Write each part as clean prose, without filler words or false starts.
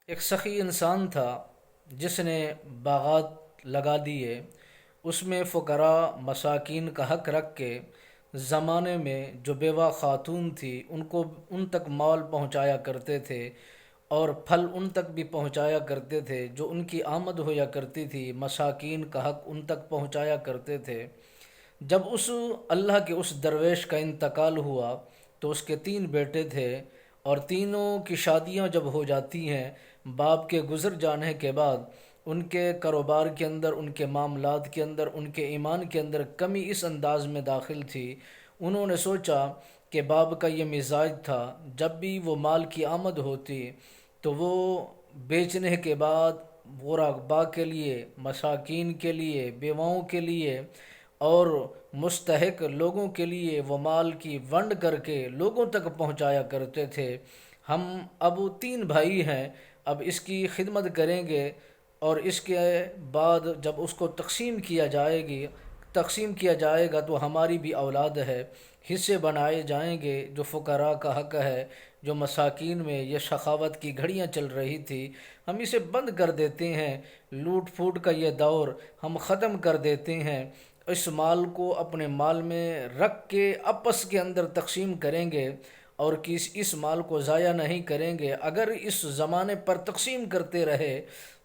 ایک سخی انسان تھا جس نے باغات لگا دیے، اس میں فقراء مساکین کا حق رکھ کے زمانے میں جو بیوہ خاتون تھی ان تک مال پہنچایا کرتے تھے، اور پھل ان تک بھی پہنچایا کرتے تھے جو ان کی آمد ہویا کرتی تھی، مساکین کا حق ان تک پہنچایا کرتے تھے۔ جب اس اللہ کے اس درویش کا انتقال ہوا تو اس کے 3 بیٹے تھے، اور تینوں کی شادیاں جب ہو جاتی ہیں، باپ کے گزر جانے کے بعد ان کے کاروبار کے اندر، ان کے معاملات کے اندر، ان کے ایمان کے اندر کمی اس انداز میں داخل تھی۔ انہوں نے سوچا کہ باپ کا یہ مزاج تھا، جب بھی وہ مال کی آمد ہوتی تو وہ بیچنے کے بعد غرباء کے لیے، مساکین کے لیے، بیواؤں کے لیے اور مستحق لوگوں کے لیے وہ مال کی ونڈ کر کے لوگوں تک پہنچایا کرتے تھے۔ ہم اب 3 بھائی ہیں، اب اس کی خدمت کریں گے، اور اس کے بعد جب اس کو تقسیم کیا جائے گا تو ہماری بھی اولاد ہے، حصے بنائے جائیں گے۔ جو فقراء کا حق ہے، جو مساکین میں یہ سخاوت کی گھڑیاں چل رہی تھی، ہم اسے بند کر دیتے ہیں، لوٹ پھوٹ کا یہ دور ہم ختم کر دیتے ہیں، اس مال کو اپنے مال میں رکھ کے آپس کے اندر تقسیم کریں گے، اور اس مال کو ضائع نہیں کریں گے۔ اگر اس زمانے پر تقسیم کرتے رہے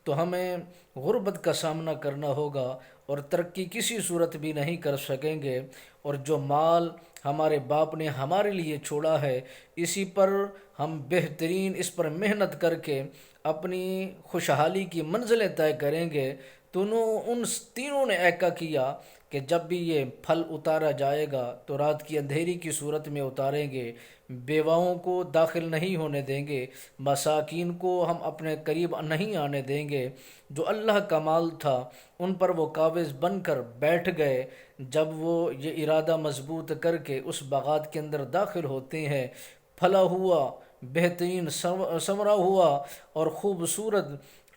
تو ہمیں غربت کا سامنا کرنا ہوگا اور ترقی کسی صورت بھی نہیں کر سکیں گے، اور جو مال ہمارے باپ نے ہمارے لیے چھوڑا ہے اسی پر ہم بہترین اس پر محنت کر کے اپنی خوشحالی کی منزلیں طے کریں گے۔ تو ان تینوں نے ایکا کیا کہ جب بھی یہ پھل اتارا جائے گا تو رات کی اندھیری کی صورت میں اتاریں گے، بیواؤں کو داخل نہیں ہونے دیں گے، مساکین کو ہم اپنے قریب نہیں آنے دیں گے۔ جو اللہ کا مال تھا ان پر وہ قابض بن کر بیٹھ گئے۔ جب وہ یہ ارادہ مضبوط کر کے اس باغات کے اندر داخل ہوتے ہیں، پھلا ہوا، بہترین ثمرہ ہوا اور خوبصورت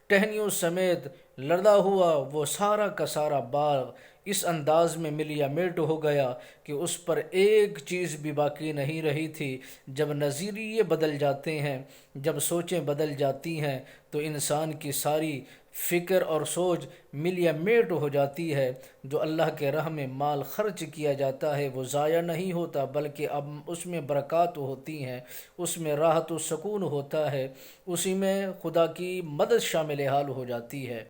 ٹہنیوں سمیت لدا ہوا وہ سارا کا سارا باغ اس انداز میں ملیا میٹ ہو گیا کہ اس پر ایک چیز بھی باقی نہیں رہی تھی۔ جب نظریے بدل جاتے ہیں، جب سوچیں بدل جاتی ہیں تو انسان کی ساری فکر اور سوچ ملیا میٹ ہو جاتی ہے۔ جو اللہ کے راہ میں مال خرچ کیا جاتا ہے وہ ضائع نہیں ہوتا، بلکہ اب اس میں برکات ہوتی ہیں، اس میں راحت و سکون ہوتا ہے، اسی میں خدا کی مدد شامل حال ہو جاتی ہے۔